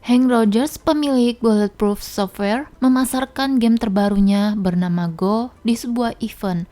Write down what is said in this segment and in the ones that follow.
Hank Rogers, pemilik Bulletproof Software, memasarkan game terbarunya bernama Go di sebuah event.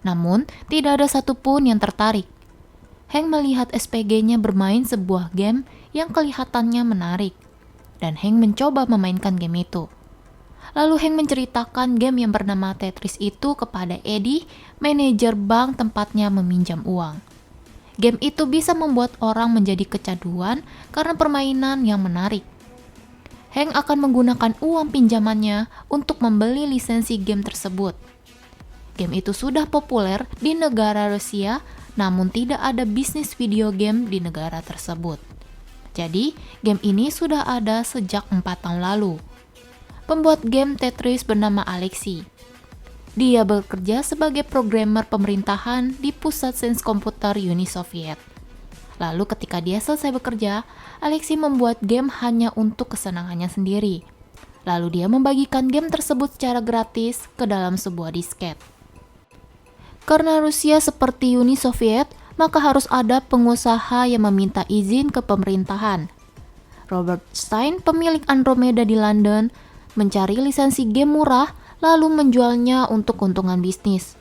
Namun, tidak ada satupun yang tertarik. Hank melihat SPG-nya bermain sebuah game yang kelihatannya menarik, dan Hank mencoba memainkan game itu. Lalu Hank menceritakan game yang bernama Tetris itu kepada Eddie, manajer bank tempatnya meminjam uang. Game itu bisa membuat orang menjadi kecanduan karena permainan yang menarik. Hank akan menggunakan uang pinjamannya untuk membeli lisensi game tersebut. Game itu sudah populer di negara Rusia, namun tidak ada bisnis video game di negara tersebut. Jadi, game ini sudah ada sejak 4 tahun lalu. Pembuat game Tetris bernama Alexei. Dia bekerja sebagai programmer pemerintahan di Pusat Sains Komputer Uni Soviet. Lalu ketika dia selesai bekerja, Alexei membuat game hanya untuk kesenangannya sendiri. Lalu dia membagikan game tersebut secara gratis ke dalam sebuah disket. Karena Rusia seperti Uni Soviet, maka harus ada pengusaha yang meminta izin ke pemerintahan. Robert Stein, pemilik Andromeda di London, mencari lisensi game murah lalu menjualnya untuk keuntungan bisnis.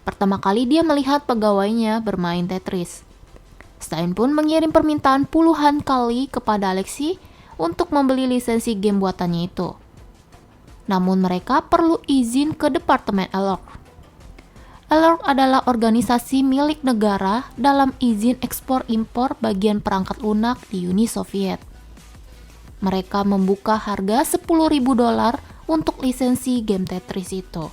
Pertama kali dia melihat pegawainya bermain Tetris. Stein pun mengirim permintaan puluhan kali kepada Alexei untuk membeli lisensi game buatannya itu. Namun mereka perlu izin ke Departemen Alert. Alert adalah organisasi milik negara dalam izin ekspor-impor bagian perangkat lunak di Uni Soviet. Mereka membuka harga $10.000 untuk lisensi game Tetris itu.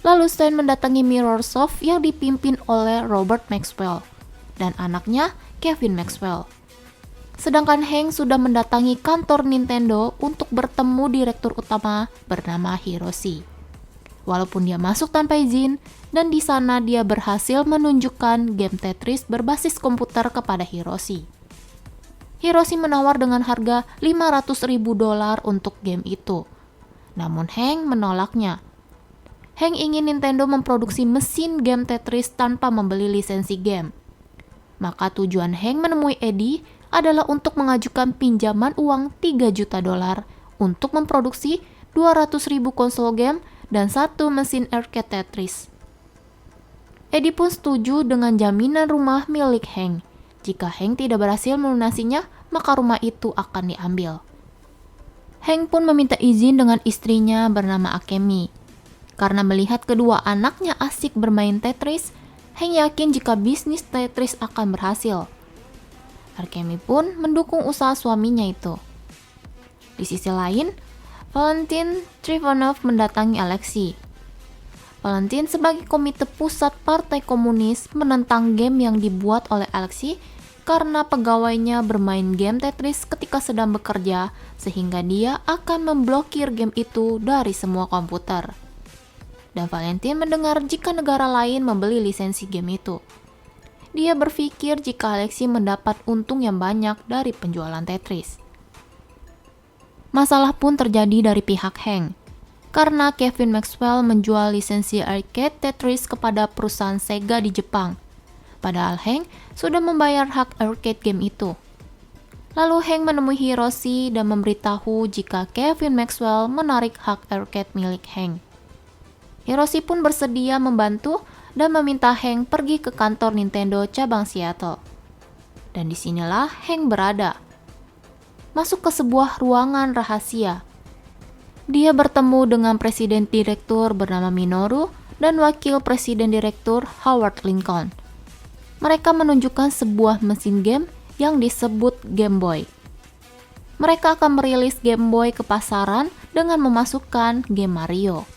Lalu Stein mendatangi Mirrorsoft yang dipimpin oleh Robert Maxwell dan anaknya Kevin Maxwell. Sedangkan Hank sudah mendatangi kantor Nintendo untuk bertemu direktur utama bernama Hiroshi. Walaupun dia masuk tanpa izin, dan di sana dia berhasil menunjukkan game Tetris berbasis komputer kepada Hiroshi. Hiroshi menawar dengan harga $500.000 untuk game itu. Namun Hank menolaknya. Hank ingin Nintendo memproduksi mesin game Tetris tanpa membeli lisensi game. Maka tujuan Hank menemui Eddie adalah untuk mengajukan pinjaman uang $3 juta untuk memproduksi 200.000 konsol game dan 1 mesin arcade Tetris. Eddie pun setuju dengan jaminan rumah milik Hank. Jika Hank tidak berhasil melunasinya, maka rumah itu akan diambil. Hank pun meminta izin dengan istrinya bernama Akemi. Karena melihat kedua anaknya asik bermain Tetris, Hank yakin jika bisnis Tetris akan berhasil. Akemi pun mendukung usaha suaminya itu. Di sisi lain, Valentin Trifonov mendatangi Alexei. Valentin sebagai komite pusat Partai Komunis menentang game yang dibuat oleh Alexei karena pegawainya bermain game Tetris ketika sedang bekerja, sehingga dia akan memblokir game itu dari semua komputer. Dan Valentin mendengar jika negara lain membeli lisensi game itu. Dia berpikir jika Alexei mendapat untung yang banyak dari penjualan Tetris. Masalah pun terjadi dari pihak Hank, karena Kevin Maxwell menjual lisensi arcade Tetris kepada perusahaan Sega di Jepang. Padahal Hank sudah membayar hak arcade game itu. Lalu Hank menemui Hiroshi dan memberitahu jika Kevin Maxwell menarik hak arcade milik Hank. Hiroshi pun bersedia membantu dan meminta Hank pergi ke kantor Nintendo cabang Seattle. Dan disinilah Hank berada. Masuk ke sebuah ruangan rahasia. Dia bertemu dengan presiden direktur bernama Minoru dan wakil presiden direktur Howard Lincoln. Mereka menunjukkan sebuah mesin game yang disebut Game Boy. Mereka akan merilis Game Boy ke pasaran dengan memasukkan game Mario.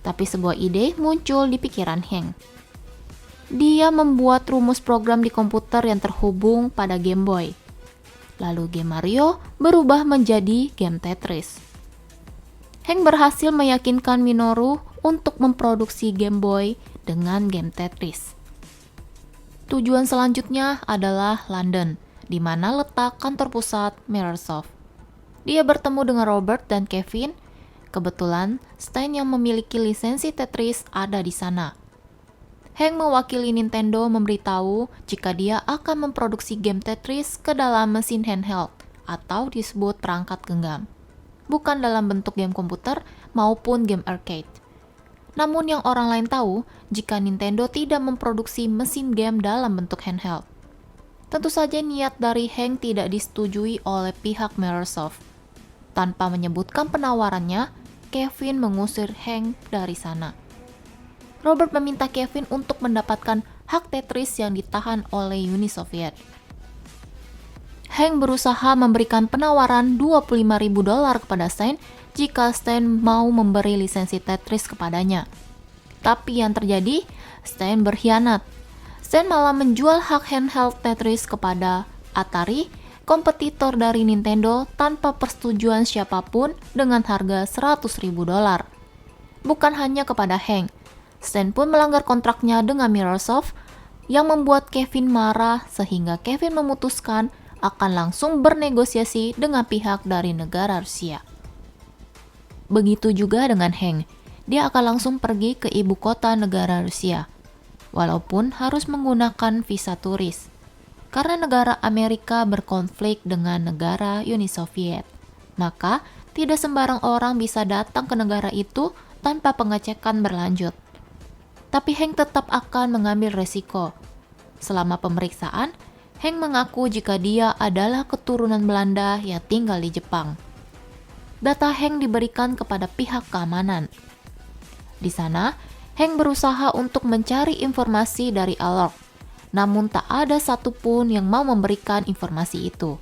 Tapi sebuah ide muncul di pikiran Hank. Dia membuat rumus program di komputer yang terhubung pada Game Boy. Lalu game Mario berubah menjadi game Tetris. Hank berhasil meyakinkan Minoru untuk memproduksi Game Boy dengan game Tetris. Tujuan selanjutnya adalah London, di mana letak kantor pusat Mirrorsoft. Dia bertemu dengan Robert dan Kevin. Kebetulan, Stein yang memiliki lisensi Tetris ada di sana. Hank mewakili Nintendo memberitahu jika dia akan memproduksi game Tetris ke dalam mesin handheld atau disebut perangkat genggam, bukan dalam bentuk game komputer maupun game arcade. Namun yang orang lain tahu jika Nintendo tidak memproduksi mesin game dalam bentuk handheld. Tentu saja niat dari Hank tidak disetujui oleh pihak Microsoft. Tanpa menyebutkan penawarannya, Kevin mengusir Hank dari sana. Robert meminta Kevin untuk mendapatkan hak Tetris yang ditahan oleh Uni Soviet. Hank berusaha memberikan penawaran $25.000 kepada Stein jika Stein mau memberi lisensi Tetris kepadanya. Tapi yang terjadi, Stein berkhianat. Stein malah menjual hak handheld Tetris kepada Atari, kompetitor dari Nintendo, tanpa persetujuan siapapun dengan harga $100.000. Bukan hanya kepada Hank, Stein pun melanggar kontraknya dengan Microsoft yang membuat Kevin marah sehingga Kevin memutuskan akan langsung bernegosiasi dengan pihak dari negara Rusia. Begitu juga dengan Hank, dia akan langsung pergi ke ibu kota negara Rusia, walaupun harus menggunakan visa turis, karena negara Amerika berkonflik dengan negara Uni Soviet. Maka, tidak sembarang orang bisa datang ke negara itu tanpa pengecekan berlanjut. Tapi Hank tetap akan mengambil resiko. Selama pemeriksaan, Hank mengaku jika dia adalah keturunan Belanda yang tinggal di Jepang. Data Hank diberikan kepada pihak keamanan. Di sana, Hank berusaha untuk mencari informasi dari Alok, namun tak ada satupun yang mau memberikan informasi itu.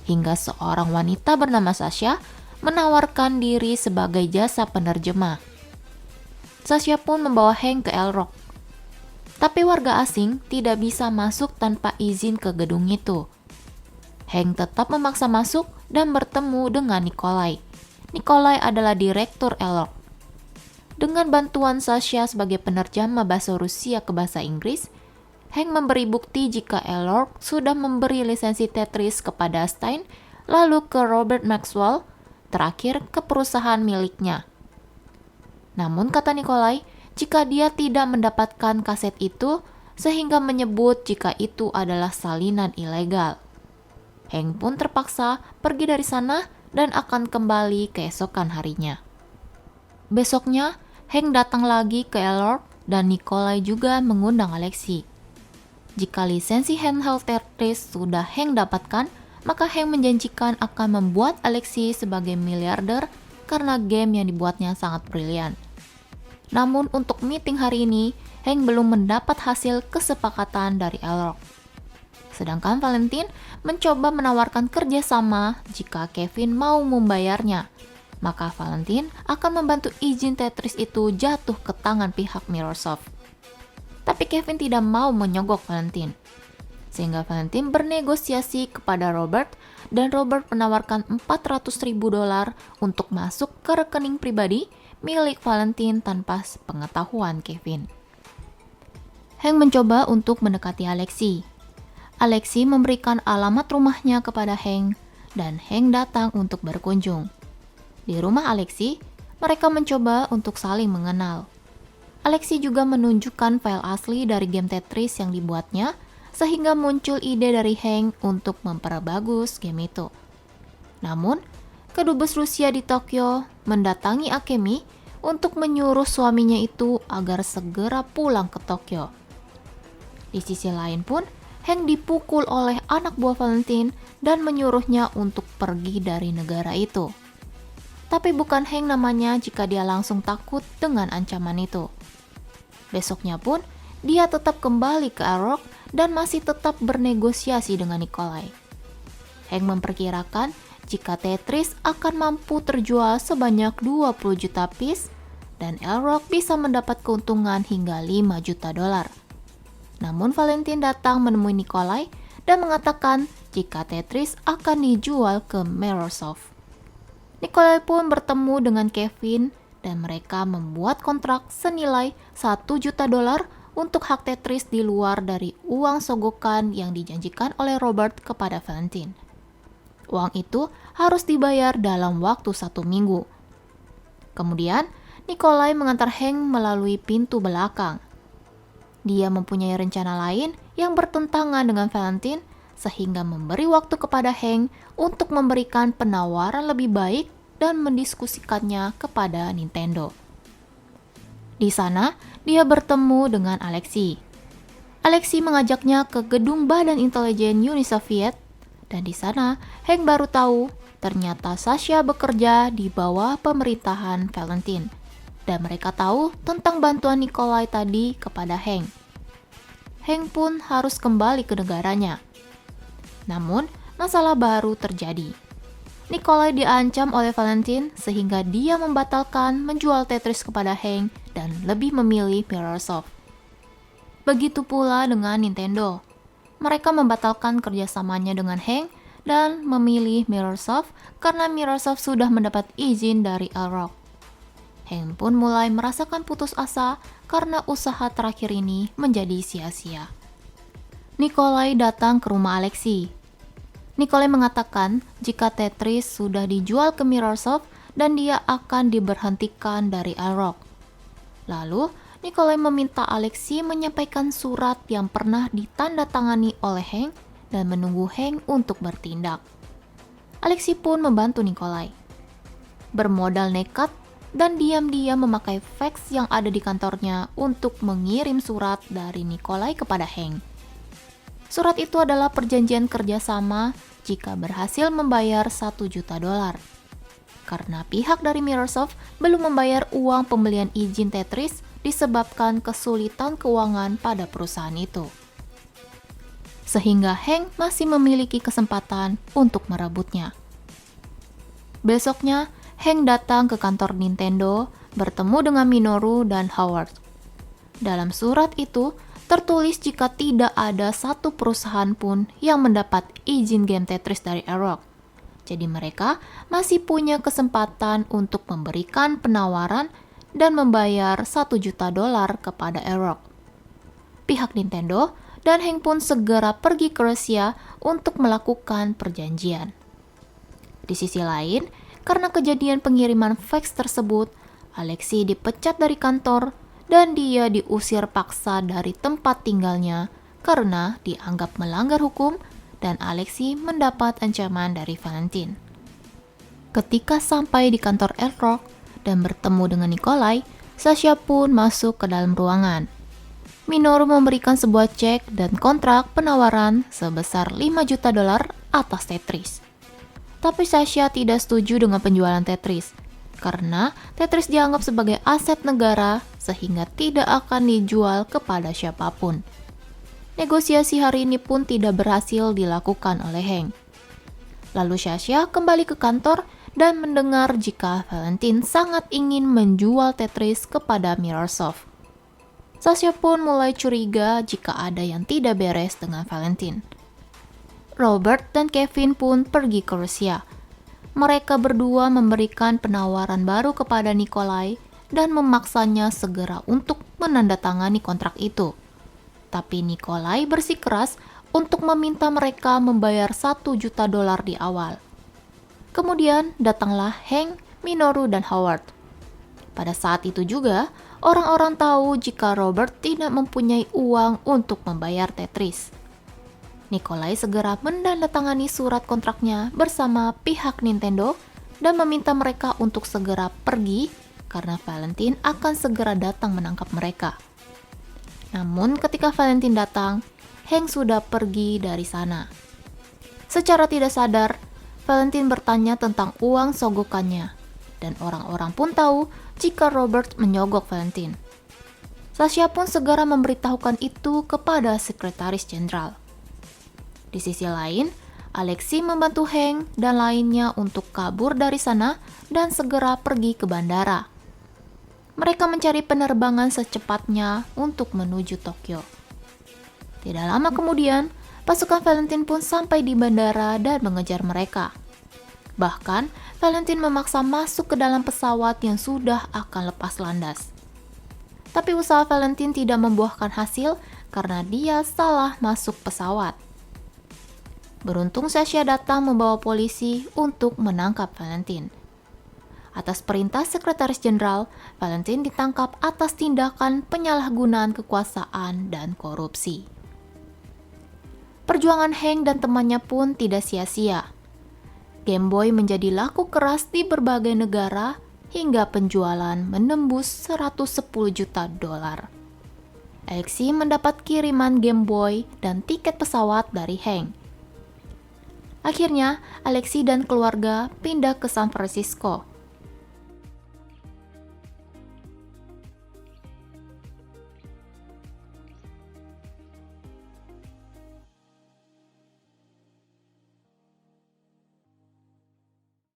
Hingga seorang wanita bernama Sasha menawarkan diri sebagai jasa penerjemah. Sasha pun membawa Hank ke Elrock. Tapi warga asing tidak bisa masuk tanpa izin ke gedung itu. Hank tetap memaksa masuk dan bertemu dengan Nikolai. Nikolai adalah direktur Elrock. Dengan bantuan Sasha sebagai penerjemah bahasa Rusia ke bahasa Inggris, Hank memberi bukti jika Elrock sudah memberi lisensi Tetris kepada Stein, lalu ke Robert Maxwell, terakhir ke perusahaan miliknya. Namun kata Nikolai, jika dia tidak mendapatkan kaset itu, sehingga menyebut jika itu adalah salinan ilegal. Hank pun terpaksa pergi dari sana dan akan kembali keesokan harinya. Besoknya, Hank datang lagi ke Elrock dan Nikolai juga mengundang Alexei. Jika lisensi handheld Tetris sudah Hank dapatkan, maka Hank menjanjikan akan membuat Alexei sebagai miliarder karena game yang dibuatnya sangat brilian. Namun untuk meeting hari ini, Hank belum mendapat hasil kesepakatan dari Elrock. Sedangkan Valentine mencoba menawarkan kerjasama jika Kevin mau membayarnya. Maka Valentine akan membantu izin Tetris itu jatuh ke tangan pihak Microsoft. Tapi Kevin tidak mau menyogok Valentine. Sehingga Valentine bernegosiasi kepada Robert dan Robert menawarkan $400.000 untuk masuk ke rekening pribadi milik Valentine tanpa pengetahuan Kevin. Hank mencoba untuk mendekati Alexei. Alexei memberikan alamat rumahnya kepada Hank dan Hank datang untuk berkunjung. Di rumah Alexei, mereka mencoba untuk saling mengenal. Alexei juga menunjukkan file asli dari game Tetris yang dibuatnya, sehingga muncul ide dari Hank untuk memperbagus game itu. Namun, kedubes Rusia di Tokyo mendatangi Akemi untuk menyuruh suaminya itu agar segera pulang ke Tokyo. Di sisi lain pun, Hank dipukul oleh anak buah Valentine dan menyuruhnya untuk pergi dari negara itu. Tapi bukan Hank namanya jika dia langsung takut dengan ancaman itu. Besoknya pun, dia tetap kembali ke Elrock dan masih tetap bernegosiasi dengan Nikolai. Hank memperkirakan jika Tetris akan mampu terjual sebanyak 20 juta piece dan Elrock bisa mendapat keuntungan hingga $5 juta. Namun Valentine datang menemui Nikolai dan mengatakan jika Tetris akan dijual ke Microsoft. Nikolai pun bertemu dengan Kevin dan mereka membuat kontrak senilai $1 juta untuk hak Tetris di luar dari uang sogokan yang dijanjikan oleh Robert kepada Valentine. Uang itu harus dibayar dalam waktu 1 minggu. Kemudian, Nikolai mengantar Hank melalui pintu belakang. Dia mempunyai rencana lain yang bertentangan dengan Valentine, sehingga memberi waktu kepada Hank untuk memberikan penawaran lebih baik dan mendiskusikannya kepada Nintendo. Di sana, dia bertemu dengan Alexei. Alexei mengajaknya ke gedung Badan Intelijen Uni Soviet, dan di sana Hank baru tahu ternyata Sasha bekerja di bawah pemerintahan Valentine, dan mereka tahu tentang bantuan Nikolai tadi kepada Hank. Hank pun harus kembali ke negaranya. Namun, masalah baru terjadi. Nikolai diancam oleh Valentine sehingga dia membatalkan menjual Tetris kepada Hank dan lebih memilih Mirrorsoft. Begitu pula dengan Nintendo. Mereka membatalkan kerjasamanya dengan Hank dan memilih Mirrorsoft karena Mirrorsoft sudah mendapat izin dari Elrock. Hank pun mulai merasakan putus asa karena usaha terakhir ini menjadi sia-sia. Nikolai datang ke rumah Alexei. Nikolai mengatakan jika Tetris sudah dijual ke Mirrorsoft dan dia akan diberhentikan dari Elrock. Lalu, Nikolai meminta Alexei menyampaikan surat yang pernah ditandatangani oleh Hank dan menunggu Hank untuk bertindak. Alexei pun membantu Nikolai. Bermodal nekat dan diam-diam memakai fax yang ada di kantornya untuk mengirim surat dari Nikolai kepada Hank. Surat itu adalah perjanjian kerjasama jika berhasil membayar $1 juta. Karena pihak dari Mirrorsoft belum membayar uang pembelian izin Tetris disebabkan kesulitan keuangan pada perusahaan itu. Sehingga Hank masih memiliki kesempatan untuk merebutnya. Besoknya, Hank datang ke kantor Nintendo bertemu dengan Minoru dan Howard. Dalam surat itu, tertulis jika tidak ada satu perusahaan pun yang mendapat izin game Tetris dari Elrock. Jadi mereka masih punya kesempatan untuk memberikan penawaran dan membayar $1 juta kepada Elrock. Pihak Nintendo dan Hank pun segera pergi ke Rusia untuk melakukan perjanjian. Di sisi lain, karena kejadian pengiriman fax tersebut, Alexei dipecat dari kantor dan dia diusir paksa dari tempat tinggalnya karena dianggap melanggar hukum dan Alexei mendapat ancaman dari Valentine. Ketika sampai di kantor Elrock dan bertemu dengan Nikolai, Sasha pun masuk ke dalam ruangan. Minoru memberikan sebuah cek dan kontrak penawaran sebesar $5 juta atas Tetris. Tapi Sasha tidak setuju dengan penjualan Tetris, karena Tetris dianggap sebagai aset negara sehingga tidak akan dijual kepada siapapun. Negosiasi hari ini pun tidak berhasil dilakukan oleh Hank. Lalu Sasha kembali ke kantor dan mendengar jika Valentine sangat ingin menjual Tetris kepada Mirrorsoft. Sasha pun mulai curiga jika ada yang tidak beres dengan Valentine. Robert dan Kevin pun pergi ke Rusia. Mereka berdua memberikan penawaran baru kepada Nikolai dan memaksanya segera untuk menandatangani kontrak itu. Tapi Nikolai bersikeras untuk meminta mereka membayar $1 juta di awal. Kemudian datanglah Hank, Minoru, dan Howard. Pada saat itu juga, orang-orang tahu jika Robert tidak mempunyai uang untuk membayar Tetris. Nikolai segera menandatangani surat kontraknya bersama pihak Nintendo dan meminta mereka untuk segera pergi karena Valentine akan segera datang menangkap mereka. Namun ketika Valentine datang, Hank sudah pergi dari sana. Secara tidak sadar, Valentine bertanya tentang uang sogokannya, dan orang-orang pun tahu jika Robert menyogok Valentine. Sasha pun segera memberitahukan itu kepada sekretaris jenderal. Di sisi lain, Alexei membantu Hank dan lainnya untuk kabur dari sana dan segera pergi ke bandara. Mereka mencari penerbangan secepatnya untuk menuju Tokyo. Tidak lama kemudian, pasukan Valentine pun sampai di bandara dan mengejar mereka. Bahkan, Valentine memaksa masuk ke dalam pesawat yang sudah akan lepas landas. Tapi usaha Valentine tidak membuahkan hasil karena dia salah masuk pesawat. Beruntung Sasha datang membawa polisi untuk menangkap Valentine. Atas perintah sekretaris jenderal, Valentine ditangkap atas tindakan penyalahgunaan kekuasaan dan korupsi. Perjuangan Hank dan temannya pun tidak sia-sia. Game Boy menjadi laku keras di berbagai negara hingga penjualan menembus 110 juta dolar. Alexi mendapat kiriman Game Boy dan tiket pesawat dari Hank. Akhirnya, Alexi dan keluarga pindah ke San Francisco.